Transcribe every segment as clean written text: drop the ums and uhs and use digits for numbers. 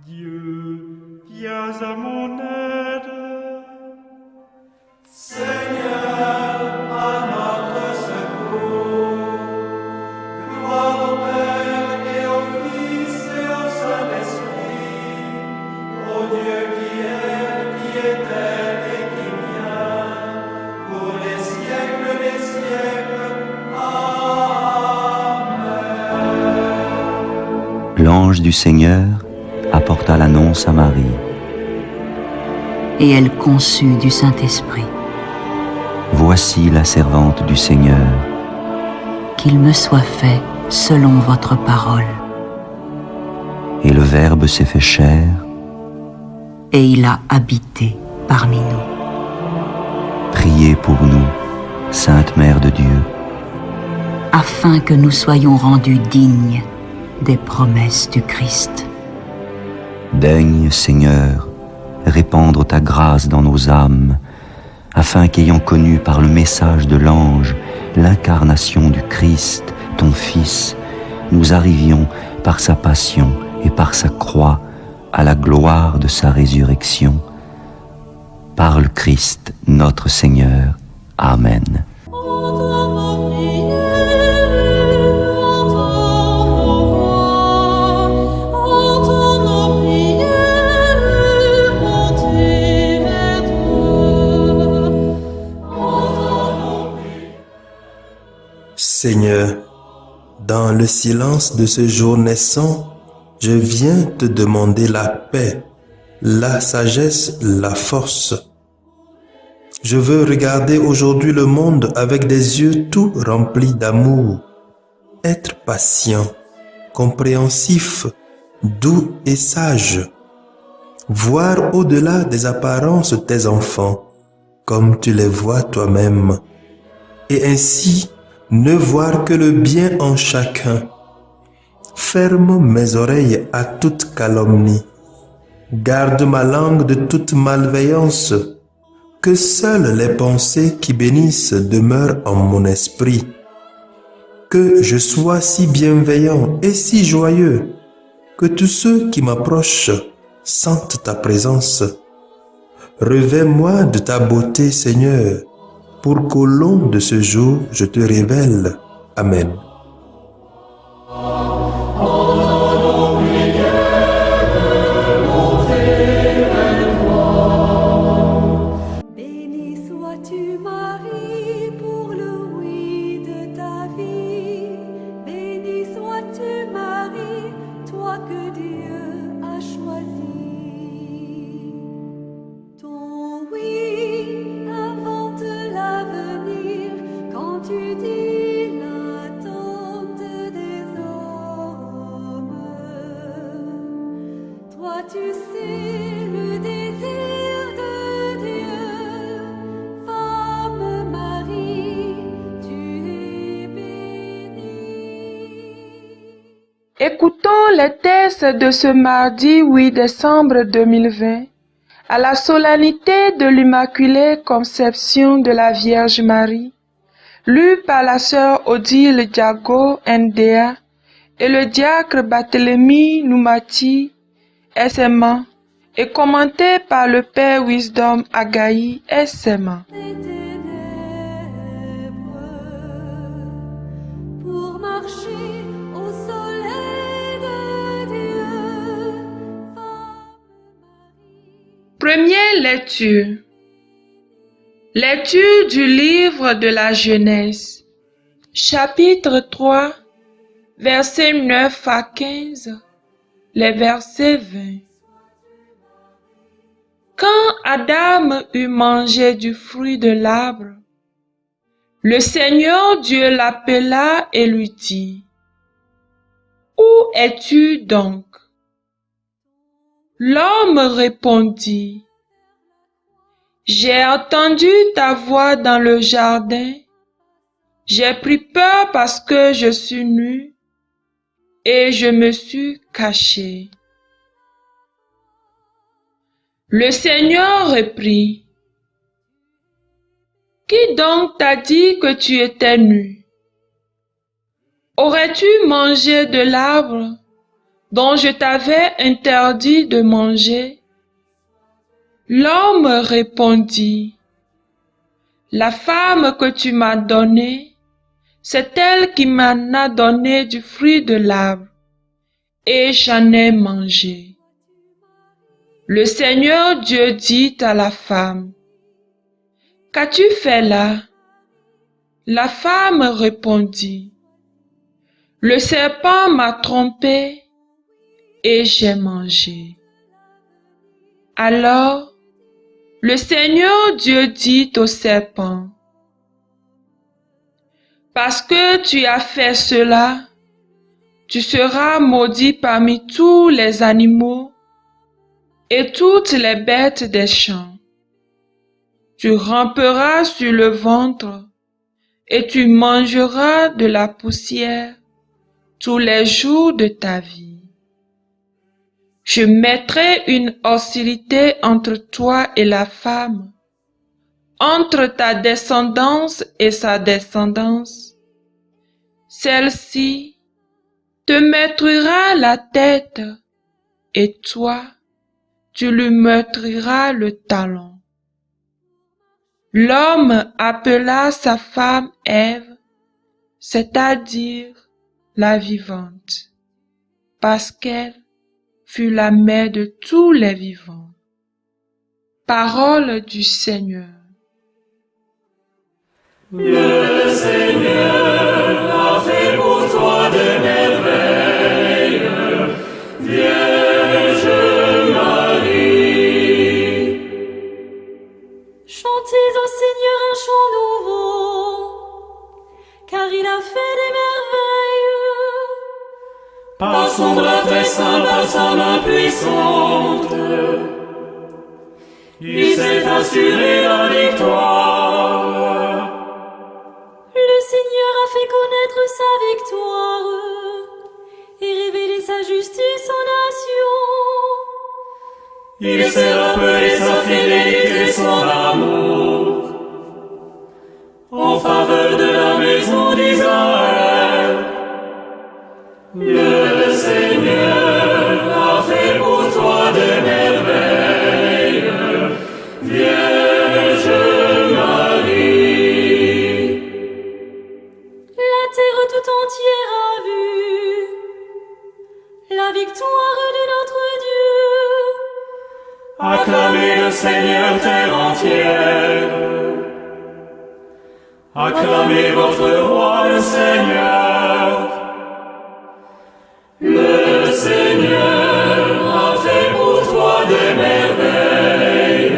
Dieu, viens à mon aide. Seigneur, à notre secours. Gloire au Père et au Fils et au Saint-Esprit, au Dieu qui était et qui vient, pour les siècles des siècles. Amen. L'ange du Seigneur apporta l'annonce à Marie. Et elle conçut du Saint-Esprit. Voici la servante du Seigneur. Qu'il me soit fait selon votre parole. Et le Verbe s'est fait chair. Et il a habité parmi nous. Priez pour nous, Sainte Mère de Dieu, Afin que nous soyons rendus dignes des promesses du Christ. Daigne, Seigneur, répandre ta grâce dans nos âmes, afin qu'ayant connu par le message de l'ange l'incarnation du Christ, ton Fils, nous arrivions par sa passion et par sa croix à la gloire de sa résurrection. Par le Christ notre Seigneur. Amen. Seigneur, dans le silence de ce jour naissant, je viens te demander la paix, la sagesse, la force. Je veux regarder aujourd'hui le monde avec des yeux tout remplis d'amour, être patient, compréhensif, doux et sage, voir au-delà des apparences tes enfants, comme tu les vois toi-même, et ainsi ne voir que le bien en chacun. Ferme mes oreilles à toute calomnie. Garde ma langue de toute malveillance. Que seules les pensées qui bénissent demeurent en mon esprit. Que je sois si bienveillant et si joyeux, que tous ceux qui m'approchent sentent ta présence. Revêts-moi de ta beauté, Seigneur, pour qu'au long de ce jour, je te révèle. Amen. Béni sois-tu Marie pour le oui de ta vie. Béni sois-tu Marie, toi que Dieu a choisi. Ton oui invente l'avenir quand tu dis l'attente des hommes. Toi tu sais le désir de Dieu, femme Marie, tu es bénie. Écoutons les textes de ce mardi 8 décembre 2020 à la solennité de l'Immaculée Conception de la Vierge Marie, lu par la sœur Odile Diago Ndea et le diacre Barthélemy Noumati SMA et commenté par le Père Wisdom Agaï SMA. Des ténèbres pour marcher au soleil de Dieu, femme Marie. Première lecture. Lecture du livre de la Genèse, chapitre 3, versets 9 à 15, les versets 20. Quand Adam eut mangé du fruit de l'arbre, le Seigneur Dieu l'appela et lui dit: Où es-tu donc? L'homme répondit: J'ai entendu ta voix dans le jardin. J'ai pris peur parce que je suis nu et je me suis caché. Le Seigneur reprit: Qui donc t'a dit que tu étais nu? Aurais-tu mangé de l'arbre dont je t'avais interdit de manger? L'homme répondit, la femme que tu m'as donnée, c'est elle qui m'en a donné du fruit de l'arbre, et j'en ai mangé. Le Seigneur Dieu dit à la femme, qu'as-tu fait là? La femme répondit, le serpent m'a trompée et j'ai mangé. Alors, le Seigneur Dieu dit au serpent, parce que tu as fait cela, tu seras maudit parmi tous les animaux et toutes les bêtes des champs. Tu ramperas sur le ventre et tu mangeras de la poussière tous les jours de ta vie. Je mettrai une hostilité entre toi et la femme, entre ta descendance et sa descendance. Celle-ci te meurtrira la tête, et toi, tu lui meurtriras le talon. L'homme appela sa femme Ève, c'est-à-dire la vivante, parce qu'elle fut la mère de tous les vivants. Parole du Seigneur. Le Seigneur a fait pour toi des merveilles, Vierge Marie. Chantez au Seigneur un chant nouveau, car il a fait des merveilles. Par son bras très saint, par sa main puissante, il s'est assuré la victoire. Le Seigneur a fait connaître sa victoire et révélé sa justice aux nations. Il s'est rappelé sa fidélité et son amour en faveur de la maison d'Israël. Le Seigneur a fait pour toi des merveilles, Vierge Marie. La terre tout entière a vu la victoire de notre Dieu. Acclamez le Seigneur, terre entière. Acclamez votre roi, le Seigneur. Le Seigneur a fait pour toi des merveilles,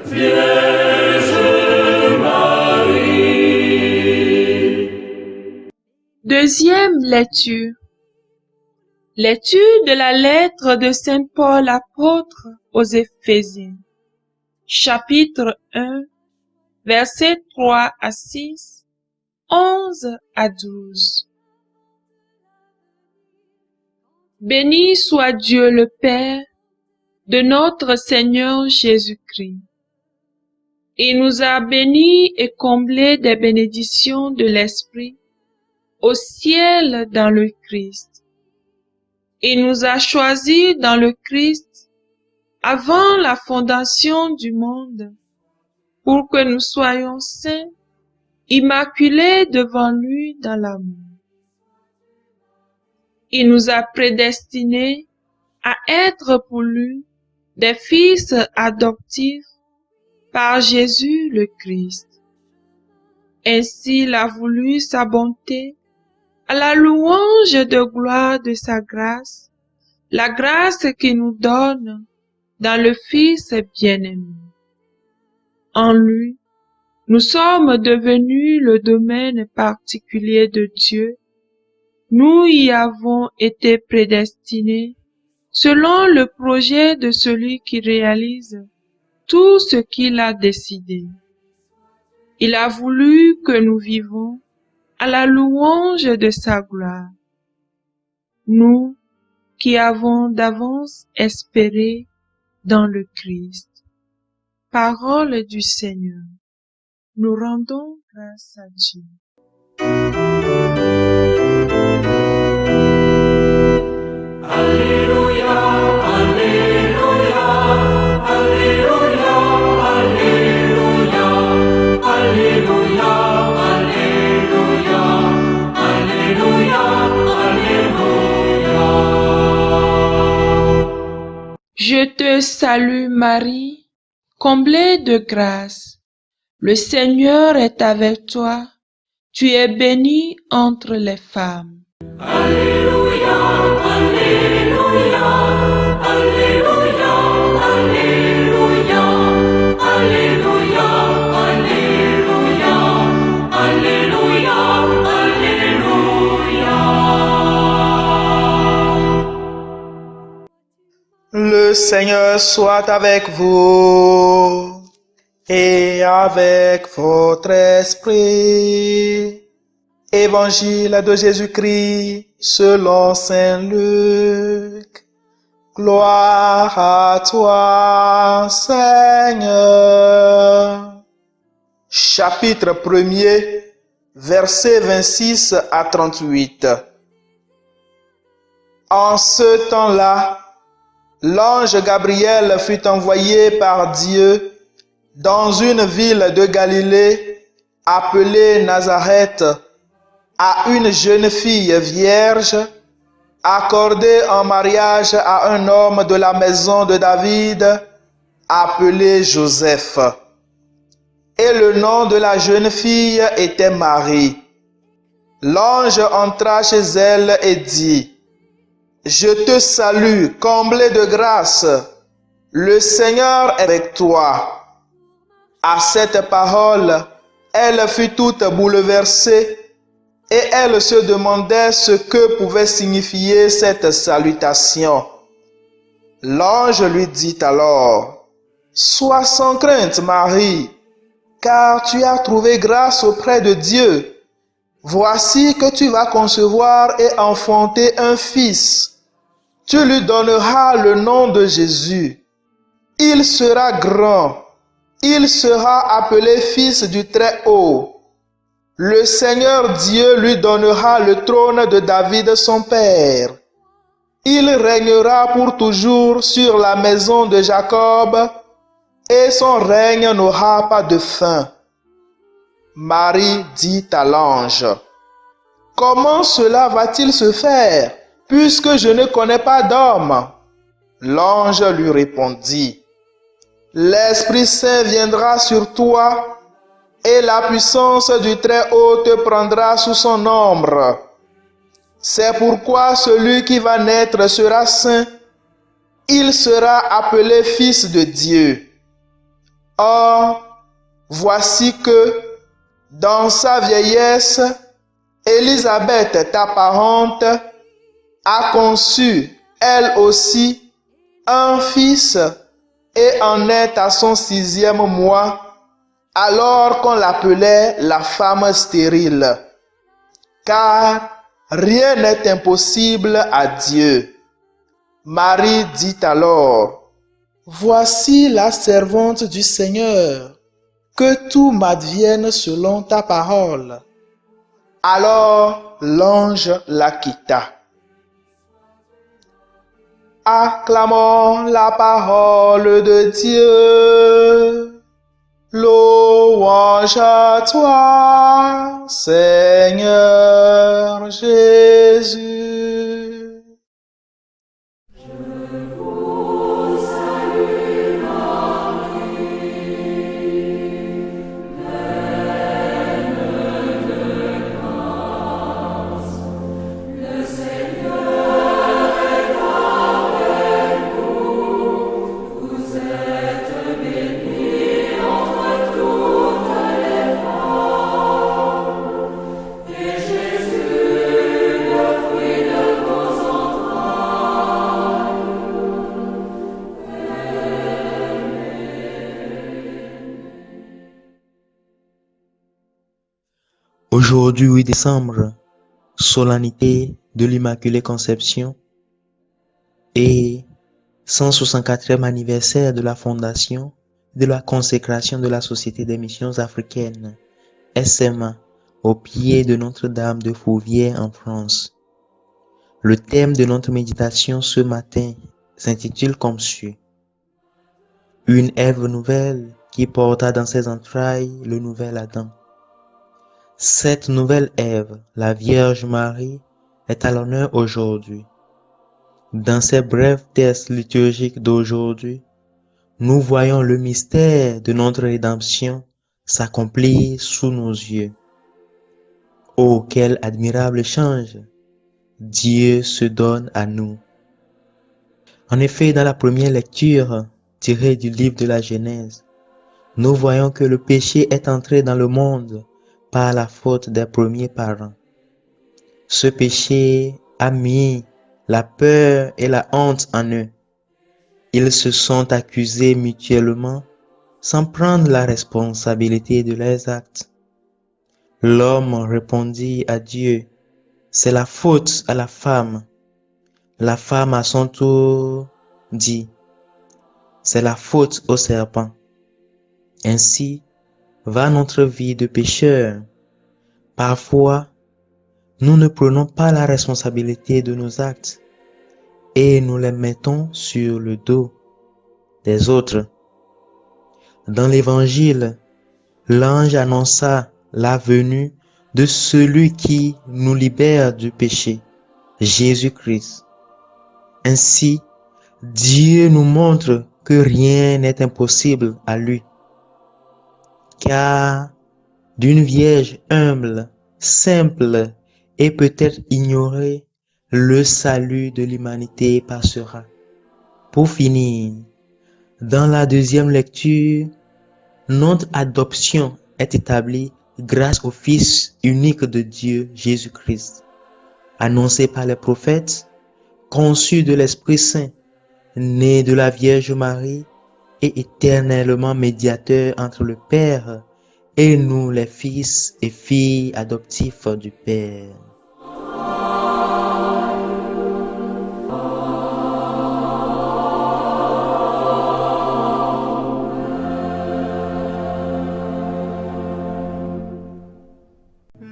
Vierge Marie. Deuxième lecture. Lecture de la lettre de Saint Paul apôtre aux Éphésiens. Chapitre 1, versets 3 à 6, 11 à 12. Béni soit Dieu le Père de notre Seigneur Jésus-Christ. Il nous a bénis et comblés des bénédictions de l'Esprit au ciel dans le Christ. Il nous a choisis dans le Christ avant la fondation du monde pour que nous soyons saints, immaculés devant lui dans l'amour. Il nous a prédestinés à être pour lui des fils adoptifs par Jésus le Christ. Ainsi il a voulu sa bonté à la louange de gloire de sa grâce, la grâce qu'il nous donne dans le Fils bien-aimé. En lui, nous sommes devenus le domaine particulier de Dieu. Nous y avons été prédestinés selon le projet de celui qui réalise tout ce qu'il a décidé. Il a voulu que nous vivons à la louange de sa gloire. Nous qui avons d'avance espéré dans le Christ. Parole du Seigneur. Nous rendons grâce à Dieu. Je te salue Marie, comblée de grâce. Le Seigneur est avec toi. Tu es bénie entre les femmes. Alléluia, Alléluia, Alléluia, Alléluia, Alléluia, Alléluia, Alléluia, Alléluia. Le Seigneur soit avec vous et avec votre esprit. Évangile de Jésus-Christ selon Saint Luc. Gloire à toi, Seigneur. Chapitre 1er, versets 26 à 38. En ce temps-là, l'ange Gabriel fut envoyé par Dieu dans une ville de Galilée appelée Nazareth à une jeune fille vierge accordée en mariage à un homme de la maison de David appelé Joseph. Et le nom de la jeune fille était Marie. L'ange entra chez elle et dit: Je te salue, comblée de grâce, le Seigneur est avec toi. À cette parole, elle fut toute bouleversée et elle se demandait ce que pouvait signifier cette salutation. L'ange lui dit alors: Sois sans crainte, Marie, car tu as trouvé grâce auprès de Dieu. Voici que tu vas concevoir et enfanter un fils. Tu lui donneras le nom de Jésus. Il sera grand. Il sera appelé Fils du Très-Haut. Le Seigneur Dieu lui donnera le trône de David son père. Il régnera pour toujours sur la maison de Jacob, et son règne n'aura pas de fin. Marie dit à l'ange: Comment cela va-t-il se faire, puisque je ne connais pas d'homme? L'ange lui répondit: L'Esprit Saint viendra sur toi, et la puissance du Très-Haut te prendra sous son ombre. C'est pourquoi celui qui va naître sera saint. Il sera appelé Fils de Dieu. Or, voici que, dans sa vieillesse, Élisabeth, ta parente, a conçu, elle aussi, un fils, et en est à son 6e mois, alors qu'on l'appelait la femme stérile. Car rien n'est impossible à Dieu. Marie dit alors: Voici la servante du Seigneur, que tout m'advienne selon ta parole. Alors l'ange la quitta. Acclamons la parole de Dieu. Louange à toi, Seigneur Jésus. Aujourd'hui, 8 décembre, solennité de l'Immaculée Conception et 164e anniversaire de la fondation de la consécration de la Société des missions africaines, SMA, au pied de Notre-Dame de Fourvière en France. Le thème de notre méditation ce matin s'intitule comme suit: Une Ève nouvelle qui porta dans ses entrailles le nouvel Adam. Cette nouvelle Ève, la Vierge Marie, est à l'honneur aujourd'hui. Dans ces brefs textes liturgiques d'aujourd'hui, nous voyons le mystère de notre rédemption s'accomplir sous nos yeux. Oh, quel admirable échange! Dieu se donne à nous. En effet, dans la première lecture tirée du livre de la Genèse, nous voyons que le péché est entré dans le monde par la faute des premiers parents. Ce péché a mis la peur et la honte en eux. Ils se sont accusés mutuellement sans prendre la responsabilité de leurs actes. L'homme répondit à Dieu, c'est la faute à la femme. La femme à son tour dit, c'est la faute au serpent. Ainsi va notre vie de pécheur. Parfois, nous ne prenons pas la responsabilité de nos actes et nous les mettons sur le dos des autres. Dans l'évangile, l'ange annonça la venue de celui qui nous libère du péché, Jésus-Christ. Ainsi, Dieu nous montre que rien n'est impossible à lui, car d'une vierge humble, simple et peut-être ignorée, le salut de l'humanité passera. Pour finir, dans la deuxième lecture, notre adoption est établie grâce au Fils unique de Dieu, Jésus-Christ, annoncé par les prophètes, conçu de l'Esprit Saint, né de la Vierge Marie et éternellement médiateur entre le Père et nous les fils et filles adoptifs du Père.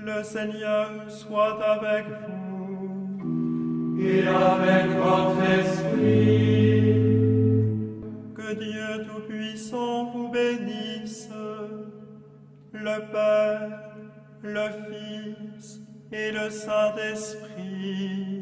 Le Seigneur soit avec vous. Et avec votre esprit. Que Dieu Tout-Puissant vous bénisse, le Père, le Fils et le Saint-Esprit.